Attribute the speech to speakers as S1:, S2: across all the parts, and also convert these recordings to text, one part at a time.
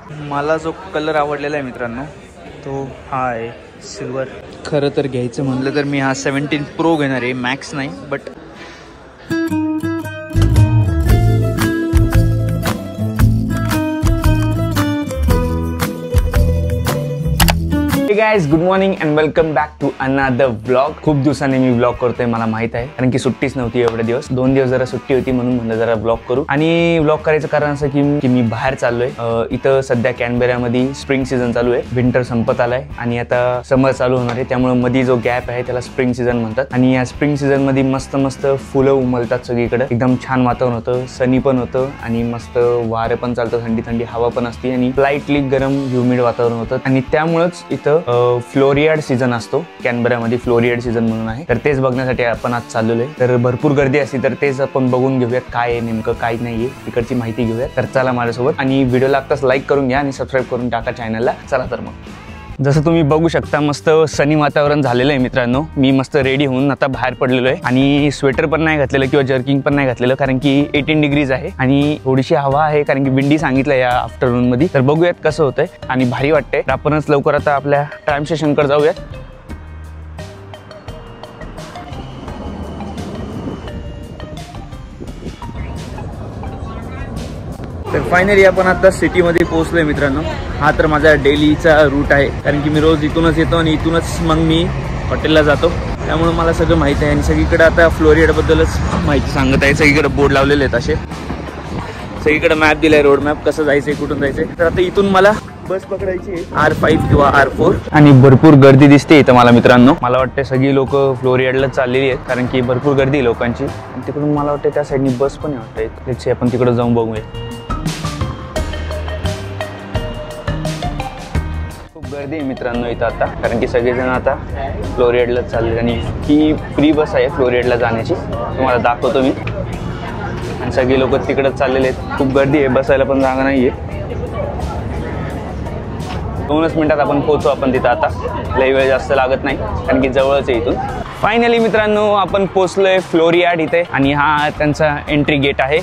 S1: मला जो कलर आवडलेला आहे मित्रांनो तो हा आहे सिल्वर. खरं तर घ्यायचं म्हणलं तर मी हा 17 Pro घेणार आहे, मॅक्स नाही. But
S2: guys, good morning and welcome back to another vlog. खूप दिवसांनी मी व्लॉग करतोय, मला माहित आहे, कारण की सुट्टीच नव्हती एवढे दिवस. 2 दिवस जरा सुट्टी होती म्हणून म्हणलं जरा व्लॉग करू. आणि व्लॉग करायचं कारण असं की मी बाहेर चाललोय. इथं सध्या कॅनबेरामध्ये स्प्रिंग सीझन चालू आहे. विंटर संपत आलाय आणि आता समर चालू होणार आहे. त्यामुळे मध्ये जो गॅप आहे त्याला स्प्रिंग सीझन म्हणतात. आणि या स्प्रिंग सीझन मध्ये मस्त मस्त फुलं उमलतात सगळीकडे. एकदम छान वातावरण होतं, सनी पण होतं आणि मस्त वारं पण चालतं, थंडी थंडी हवा पण असते आणि स्लाइटली गरम ह्युमिड वातावरण होतं. आणि त्यामुळेच इथं फ्लोरियाड सीझन असतो. कॅनबेरामध्ये फ्लोरियाड सीझन म्हणून आहे, तर तेच बघण्यासाठी आपण आज चाललोय. तर भरपूर गर्दी असते, तर तेच आपण बघून घेऊयात काय आहे नेमकं, काय नाहीये, तिकडची माहिती घेऊयात. तर चला माझ्यासोबत. आणि व्हिडिओ लागताच लाईक करून घ्या आणि सबस्क्राईब करून टाका चॅनलला. चला तर मग. जसं तुम्ही बघू शकता मस्त सनी वातावरण झालेलं आहे मित्रांनो. मी मस्त रेडी होऊन आता बाहेर पडलेलो आहे आणि स्वेटर पण नाही घातलेलं किंवा जर्किंग पण नाही घातलेलं, कारण की 18 डिग्रीज आहे आणि थोडीशी हवा आहे, कारण की विंडी सांगितलं या आफ्टरनून मध्ये. तर बघूयात कसं होतंय आणि भारी वाटतंय. आपणच लवकर आता आपल्या टाइम स्टेशनकडे जाऊयात.
S1: तर फायनली आपण आता सिटीमध्ये पोहोचलोय मित्रांनो. हा तर माझा डेलीचा रूट आहे, कारण की मी रोज इथूनच येतो आणि इथूनच मग मी हॉटेलला जातो. त्यामुळे मला सगळं माहिती आहे आणि सगळीकडे आता फ्लोरियाडबद्दलच माहिती सांगत आहे. सगळीकडे बोर्ड लावलेले आहेत असे, सगळीकडे मॅप दिलाय, रोड मॅप, कसं जायचंय, कुठून जायचंय. तर आता इथून मला बस पकडायची आहे, R5 किंवा R4. आणि भरपूर गर्दी दिसते इथं मला मित्रांनो. मला वाटतं सगळी लोक फ्लोरियाडला चाललेली आहेत, कारण की भरपूर गर्दी आहे लोकांची. आणि तिकडून मला वाटतं त्या साईडनी बस पण वाटतंय. आपण तिकडे जाऊन बघूया. गर्दी आहे मित्रांनो इथं आता, कारण की सगळेजण आता फ्लोरियाडला चालले. आणि ही फ्री बस आहे फ्लोरियाडला जाण्याची, तुम्हाला दाखवतो मी. आणि सगळे लोक तिकडंच चाललेले आहेत. खूप गर्दी आहे, बसायला पण जागा नाही आहे. 2च मिनिटात आपण पोहोचू आपण तिथं. आता लई वेळ जास्त लागत नाही, कारण की जवळच आहे इथून. फायनली मित्रांनो आपण पोहोचलोय फ्लोरियाड इथे. आणि हा त्यांचा एंट्री गेट आहे,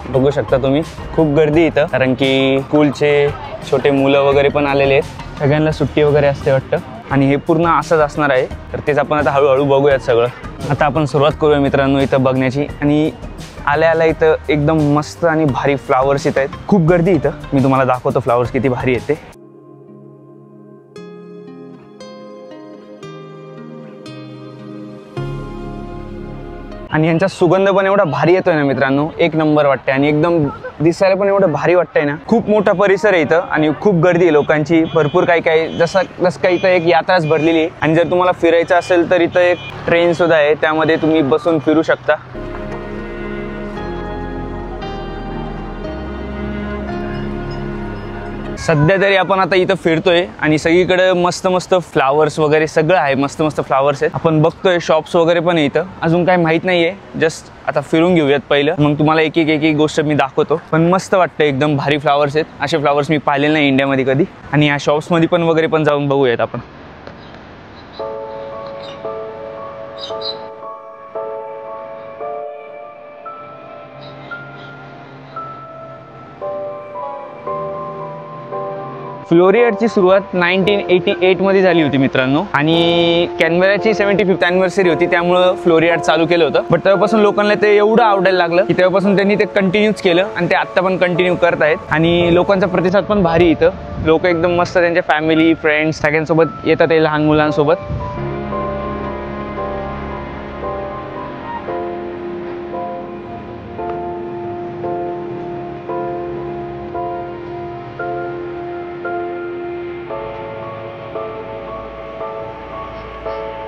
S1: बघू शकता तुम्ही. खूप गर्दी इथं, कारण की स्कूलचे छोटे मुलं वगैरे पण आलेले आहेत. सगळ्यांना सुट्टी वगैरे असते वाटतं. आणि हे पूर्ण असंच असणार आहे, तर तेच आपण आता हळूहळू बघूयात सगळं. आता आपण सुरुवात करूया मित्रांनो इथं बघण्याची. आणि आल्या आल्या इथं एकदम मस्त आणि भारी फ्लावर्स इथं आहेत. खूप गर्दी इथं, मी तुम्हाला दाखवतो फ्लावर्स किती भारी येते. आणि यांचा सुगंध पण एवढा भारी येतोय ना मित्रांनो, एक नंबर वाटतंय. आणि एकदम दिसायला पण एवढं भारी वाटतंय ना. खूप मोठा परिसर आहे इथं आणि खूप गर्दी आहे लोकांची. भरपूर काही जसं काही इथं एक यात्राच भरलेली आहे. आणि जर तुम्हाला फिरायचं असेल तर इथं एक ट्रेन सुद्धा आहे, त्यामध्ये तुम्ही बसून फिरू शकता. सध्या तरी आपण आता इथं फिरतोय आणि सगळीकडे मस्त मस्त फ्लावर्स वगैरे सगळं आहे. मस्त मस्त फ्लावर्स आहेत. आपण बघतोय शॉप्स वगैरे पण आहे इथं. अजून काही माहित नाहीये, जस्ट आता फिरून घेऊयात पहिलं, मग तुम्हाला एक एक गोष्ट मी दाखवतो. पण मस्त वाटतं, एकदम भारी फ्लावर्स आहेत. असे फ्लावर्स मी पाहिले नाही इंडियामध्ये कधी. आणि या शॉप्समध्ये पण वगैरे पण जाऊन बघूयात आपण. फ्लोरियाडची सुरुवात 1988 मध्ये झाली होती मित्रांनो. आणि कॅनबेराची 75th अॅनिव्हर्सरी होती, त्यामुळे फ्लोरियाड चालू केलं होतं. बट तेव्हापासून लोकांना ते एवढं आवडायला लागलं की तेव्हापासून त्यांनी ते कंटिन्यूच केलं आणि ते आता पण कंटिन्यू करत आहेत. आणि लोकांचा प्रतिसाद पण भारी इथं. लोक एकदम मस्त त्यांच्या फॅमिली फ्रेंड्स सगळ्यांसोबत येतात, ते लहान मुलांसोबत.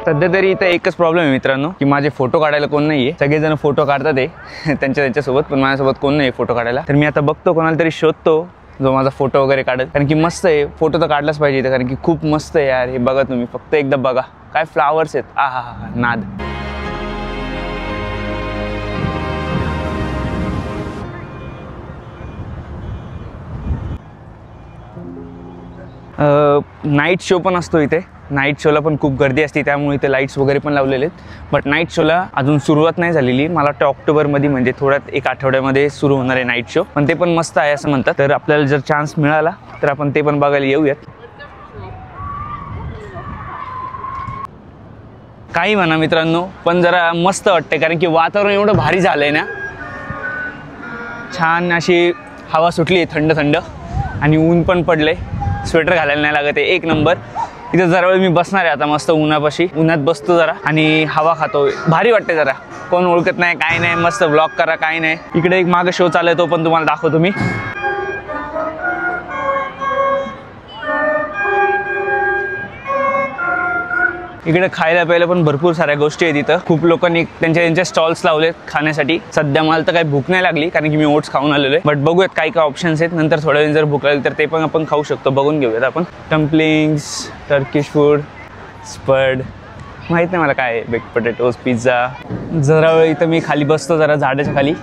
S1: सध्या तरी इथं एकच प्रॉब्लेम आहे मित्रांनो, की माझे फोटो काढायला कोण नाहीये. सगळेजण फोटो काढतात आहे त्यांच्यासोबत, पण माझ्यासोबत कोण नाही फोटो काढायला. तर मी आता बघतो कोणाला तरी शोधतो जो माझा फोटो वगैरे काढेल, कारण की मस्त आहे. फोटो तर काढलाच पाहिजे इथं, कारण की खूप मस्त आहे यार. हे बघा तुम्ही, फक्त एकदा बघा काय फ्लावर्स आहेत. हा नाद. नाईट शो पण असतो इथे,
S2: नाईट शोला पण खूप गर्दी असते, त्यामुळे इथे लाईट्स वगैरे पण लावलेले आहेत. बट नाईट शोला अजून सुरुवात नाही झालेली. मला वाटतं ऑक्टोबरमध्ये म्हणजे थोड्यात एक आठवड्यामध्ये सुरू होणार आहे नाईट शो. पण ते पण मस्त आहे असं म्हणतात. तर आपल्याला जर चान्स मिळाला तर आपण ते पण बघायला येऊयात. काही म्हणा मित्रांनो, पण जरा मस्त वाटते कारण की वातावरण एवढं भारी झालंय ना. छान अशी हवा सुटली आहे, थंड थंड, आणि ऊन पण पडलंय. स्वेटर घालायला नाही लागत आहे. एक नंबर. इथं जरा वेळ मी बसणार आहे आता मस्त उन्हापाशी. उन्हात बसतो जरा आणि हवा खातो. भारी वाटते जरा. कोण ओळखत नाही, काय नाही, मस्त व्लॉग करा, काय नाही. इकडे एक मागे शो चालू आहे, तो पण तुम्हाला दाखवतो मी. इकडे खायला प्यायला पण भरपूर साऱ्या गोष्टी आहेत. इथं खूप लोकांनी त्यांचे स्टॉल्स लावलेत खाण्यासाठी. सध्या मला तर काही भूक नाही लागली कारण की मी ओट्स खाऊन आलेलो आहे. बट बघूयात काय काय ऑप्शन्स आहेत. नंतर थोड्या वेळ जर भूक लागली तर ते पण आपण खाऊ शकतो. बघून घेऊयात आपण. डम्पलिंग्स, टर्किश फूड, स्पर्ड, माहीत नाही मला काय आहे, बेक पोटॅटोज, पिझ्झा. जरा वेळ इथं मी खाली बसतो, जरा झाडाच्या खाली.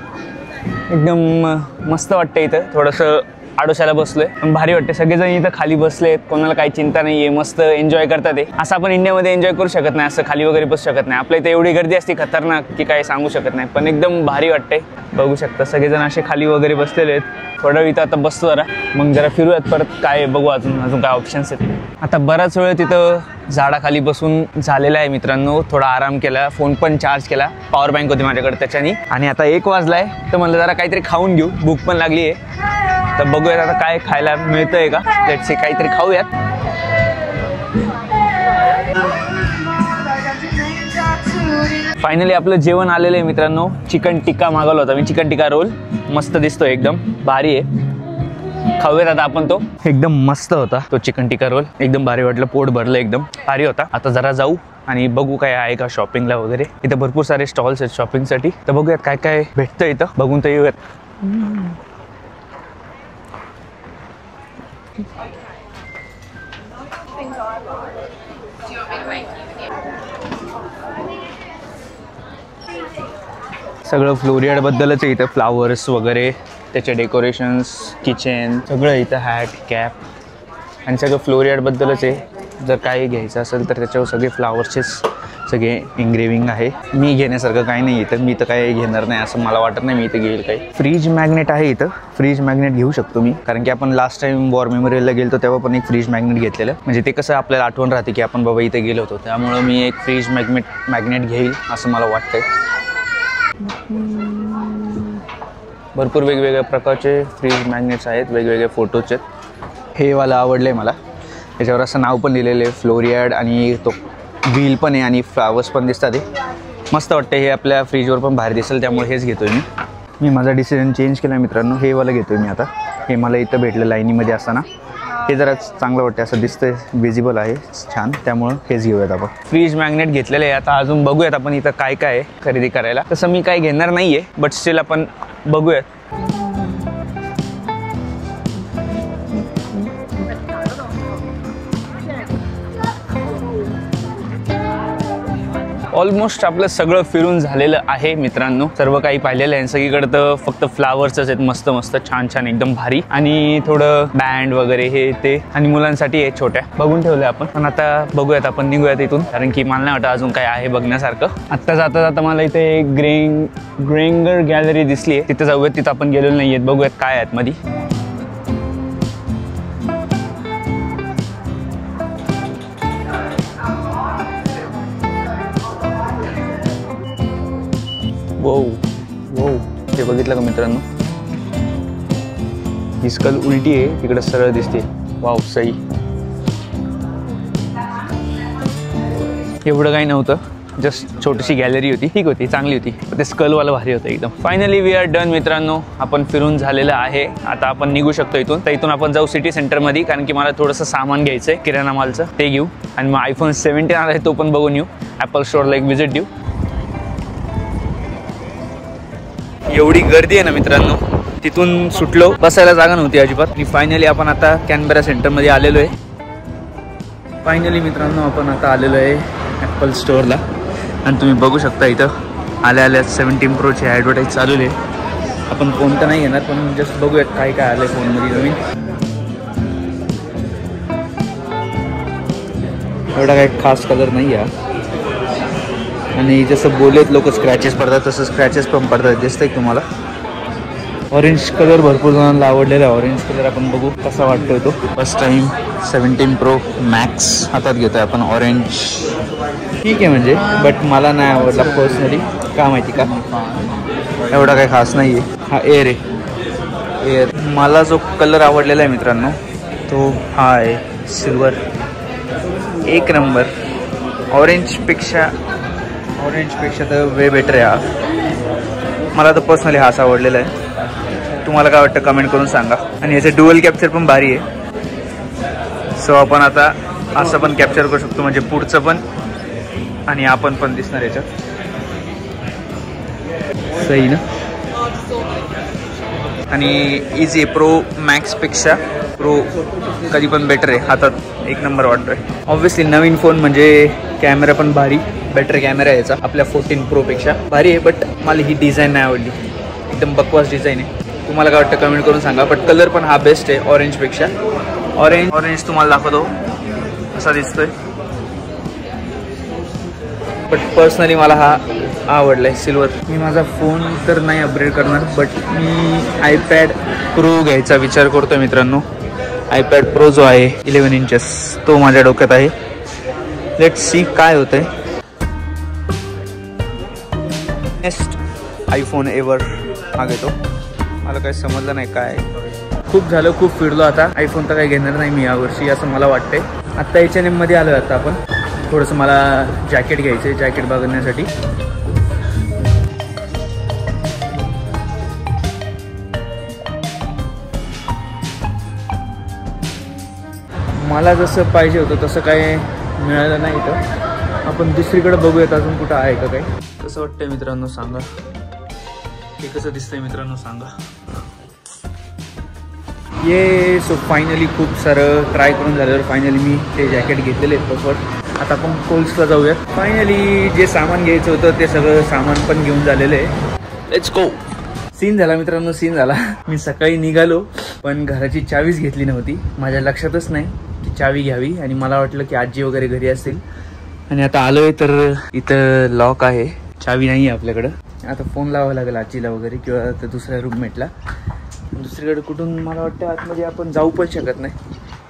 S2: एकदम मस्त वाटतं इथं. थोडंसं आडोशाला बसलोय, पण भारी वाटते. सगळेजण इथं खाली बसलेत, कोणाला काही चिंता नाहीये, मस्त एन्जॉय करतात. ते असं आपण इंडियामध्ये एन्जॉय करू शकत नाही, असं खाली वगैरे बसू शकत नाही. आपल्या इथे एवढी गर्दी असते खतरनाक की काय सांगू शकत नाही, पण एकदम भारी वाटते. बघू शकता सगळेजण असे खाली वगैरे बसलेले आहेत. थोडा वेळ इथं आता बसतो जरा, मग जरा फिरूयात परत. काय बघू अजून काय ऑप्शन्स आहेत. आता बराच वेळ तिथं झाडाखाली बसून झालेला आहे मित्रांनो. थोडा आराम केला, फोन पण चार्ज केला, पॉवर बँक होती माझ्याकडे त्याच्यानी. आणि आता 1 वाजलाय, तर म्हणलं जरा काहीतरी खाऊन घेऊ, भूक पण लागली आहे. तर बघूयात आता काय खायला मिळतंय का. लेट्स सी, काहीतरी खाऊयात. फायनली आपलं जेवण आलेलं आहे मित्रांनो. चिकन टिक्का मागवला होता मी, चिकन टिक्का रोल. मस्त दिसतोय, एकदम भारी आहे. खाऊयात आता आपण तो. एकदम मस्त होता तो चिकन टिक्का रोल, एकदम भारी वाटलं. पोट भरलं, एकदम भारी होता. आता जरा जाऊ आणि बघू काय आहे का शॉपिंगला वगैरे. इथं भरपूर सारे स्टॉल्स आहेत शॉपिंगसाठी. तर बघूयात काय काय भेटतं इथं, बघून तर येऊयात. सगळं फ्लोरियाड बद्दलच आहे इथं. फ्लावर्स वगैरे, त्याचे डेकोरेशन्स, किचन, सगळं इथं. हॅट, कॅप आणि सगळं फ्लोरियाड बद्दलच आहे. जर काही घ्यायचं असेल तर त्याच्यावर सगळे फ्लावर्सचेच सगळे एंग्रेविंग आहे. मी घेण्यासारखं काही नाही इथं. मी तर काही घेणार नाही असं मला वाटत नाही मी इथं घेईल काही. फ्रीज मॅग्नेट आहे इथं. फ्रीज मॅग्नेट घेऊ शकतो मी, कारण की आपण लास्ट टाइम वॉर मेमोरियलला गेलो तेव्हा पण एक फ्रीज मॅग्नेट घेतलेलं. म्हणजे ते कसं आपल्याला आठवण राहते की आपण बाबा इथे गेलो होतो. त्यामुळं मी एक फ्रीज मॅग्नेट घेईल असं मला वाटतंय. भरपूर वेगवेगळ्या प्रकारचे फ्रीज मॅग्नेट्स आहेत, वेगवेगळे फोटोचे. हे वाला आवडलं आहे मला. याच्यावर असं नाव पण लिहिलेलं आहे फ्लोरियाड, आणि तो व्हील पण आहे आणि फ्लावर्स पण दिसतात. ते मस्त वाटतं. हे आपल्या फ्रीजवर पण बाहेर दिसेल, त्यामुळे हेच घेतो आहे मी. माझा डिसिजन चेंज केला मित्रांनो. हे वाला घेतो आहे मी आता. हे मला इथं भेटलं लाईनीमध्ये असताना. हे जरा चांगलं वाटतं, असं दिसतंय, विजिबल आहे छान, त्यामुळं हेच घेऊयात आपण. फ्रीज मॅग्नेट घेतलेलं आहे. आता अजून बघूयात आपण इथं काय काय आहे खरेदी करायला. तसं मी काही घेणार नाही आहे, बट स्टील आपण बघूयात. ऑलमोस्ट आपलं सगळं फिरून झालेलं आहे मित्रांनो. सर्व काही पाहिलेलं आहे. सगळीकडे तर फक्त फ्लावर्सच आहेत, मस्त मस्त छान छान एकदम भारी. आणि थोडं बँड वगैरे हे ते, आणि मुलांसाठी हे छोट्या बघून ठेवलं आपण. पण आता बघूयात आपण निघूयात इथून, कारण की मला नाही वाटतं अजून काय आहे बघण्यासारखं. आता जाता जाता मला इथे ग्रेंगर गॅलरी दिसली आहे, तिथे जाऊयात. तिथं आपण गेलेलो नाही आहेत, बघूयात काय आहेत मध्ये. वो हे बघितलं का मित्रांनो. ही स्कल उलटी आहे, तिकडे सरळ दिसते. वाव, सही. एवढं काही नव्हतं, जस्ट छोटीशी गॅलरी होती, ठीक होती, चांगली होती. ते स्कलवाला भारी होतं एकदम. फायनली वी आर डन मित्रांनो. आपण फिरून झालेलं आहे. आता आपण निघू शकतो इथून. तर इथून आपण जाऊ सिटी सेंटरमध्ये, कारण की मला थोडंसं सामान घ्यायचं आहे किराणा मालचं, ते घेऊ. आणि मग iPhone 17 आला आहे, तो पण बघून येऊ. ॲपल स्टोअरला एक व्हिजिट देऊ. एवढी गर्दी आहे ना मित्रांनो. तिथून सुटलो, बसायला जागा नव्हती अजिबात. आणि फायनली आपण आता कॅनबेरा सेंटरमध्ये आलेलो आहे. फायनली मित्रांनो आपण आता आलेलो आहे ॲपल स्टोअरला. आणि तुम्ही बघू शकता इथं आल्या 17 प्रोची ॲडव्हर्टाईज चालू आहे. आपण फोन तर नाही घेणार, पण जस्ट बघूयात काय काय आलं फोनमध्ये नवीन.
S1: एवढा काही खास कलर नाही आहे. आणि जसं बोलेत लोक स्क्रॅचेस पडतात तसं स्क्रॅचेस पण पडतात. दिसतंय तुम्हाला. ऑरेंज कलर भरपूर जणांना आवडलेला आहे. ऑरेंज कलर आपण बघू कसा वाटतोय तो. फर्स्ट टाइम 17 Pro Max हातात घेतोय आपण. ऑरेंज ठीक आहे म्हणजे, बट मला नाही आवडला पर्सनली. का माहिती का, एवढा काही खास नाही आहे. हा एअर आहे. एअर मला जो कलर आवडलेला आहे मित्रांनो तो हा आहे सिल्वर. एक नंबर. ऑरेंजपेक्षा तर वे बेटर आहे हा. मला तर पर्सनली हाच आवडलेला आहे. तुम्हाला काय वाटतं कमेंट करून सांगा. आणि याचे डुअल कॅप्चर पण भारी आहे. सो आपण आता असं पण कॅप्चर करू शकतो, म्हणजे पुढचं पण आणि आपण पण दिसणार याच्यात. सही ना. आणि इझी प्रो मॅक्सपेक्षा प्रो कधी पण बेटर आहे. हातात एक नंबर वाटतोय. ऑब्व्हियसली नवीन फोन म्हणजे कॅमेरा पण भारी, बेटर कॅमेरा आहे याचा आपल्या 14 Proपेक्षा भारी आहे. बट मला ही डिझाईन नाही आवडली. एकदम बकवास डिझाईन आहे. तुम्हाला काय वाटतं कमेंट करून सांगा. बट कलर पण हा बेस्ट आहे ऑरेंजपेक्षा. ऑरेंज तुम्हाला दाखवतो असा दिसतोय. बट पर्सनली मला हा आवडला आहे सिल्वर. मी माझा फोन तर नाही अपग्रेड करणार, बट मी iPad Pro घ्यायचा विचार करतोय मित्रांनो. iPad Pro जो आहे 11 inches तो माझ्या डोक्यात आहे. लेट्स सी काय होतंय. नेक्स्ट आयफोन एव्हर हा घेतो. मला काही समजलं नाही काय. खूप झालं, खूप फिरलो. आता आयफोन तर काही घेणार नाही मी यावर्षी असं मला वाटतंय. आत्ता H&M मध्ये आलो आता आपण. थोडंसं मला जॅकेट घ्यायचं आहे, जॅकेट बघण्यासाठी. मला जसं पाहिजे होतं तसं काय मिळालं नाही. तर आपण दुसरीकडे बघूयात अजून कुठं आहे का काही. कसं वाटतंय मित्रांनो सांगा. हे कसं दिसतंय मित्रांनो सांगा. ये सो फायनली खूप सारं ट्राय करून झाल्यावर फायनली मी ते जॅकेट घेतलेले आहेत प्रोपर. आता आपण कोल्सला जाऊयात. फायनली जे सामान घ्यायचं होतं ते सगळं सामान पण घेऊन झालेलं आहे. Let's go. सीन झाला मित्रांनो, सीन झाला. मी सकाळी निघालो पण घराची चावीच घेतली नव्हती. माझ्या लक्षातच नाही की चावी घ्यावी. आणि मला वाटलं की आजी वगैरे घरी असतील. आणि आता आलोय तर इथं लॉक आहे, चावी नाही आहे आपल्याकडं. आता फोन लावावा लागेल आजीला वगैरे किंवा तर दुसऱ्या रूममेटला. दुसरीकडे कुठून मला वाटतं आतमध्ये आपण जाऊ पण शकत नाही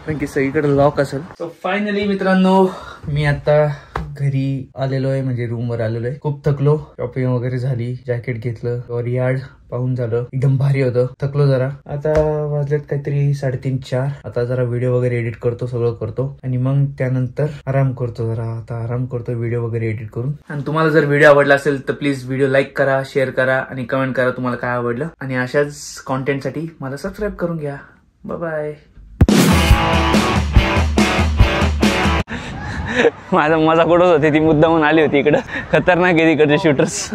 S1: कारण की सगळीकडे लॉक असेल. सो फायनली मित्रांनो मी आता घरी आलेलो आहे, म्हणजे रूमवर आलेलो आहे. खूप थकलो. शॉपिंग वगैरे झाली, जॅकेट घेतलं और यार्ड पाहून झालं. एकदम भारी होतं. थकलो जरा. आता वाजलेत काहीतरी 3:30-4. आता जरा व्हिडिओ वगैरे एडिट करतो, सगळं करतो आणि मग त्यानंतर आराम करतो. जरा आता आराम करतो व्हिडिओ वगैरे एडिट करून. आणि तुम्हाला जर व्हिडिओ आवडला असेल तर प्लीज व्हिडिओ लाईक करा, शेअर करा आणि कमेंट करा तुम्हाला काय आवडलं. आणि अशाच कॉन्टेंटसाठी मला सबस्क्राईब करून घ्या. Bye bye.
S2: माझा मजा कुठंच होती ती मुद्दामून आली होती इकडं. खतरनाक आहे तिकडचे शूटर्स.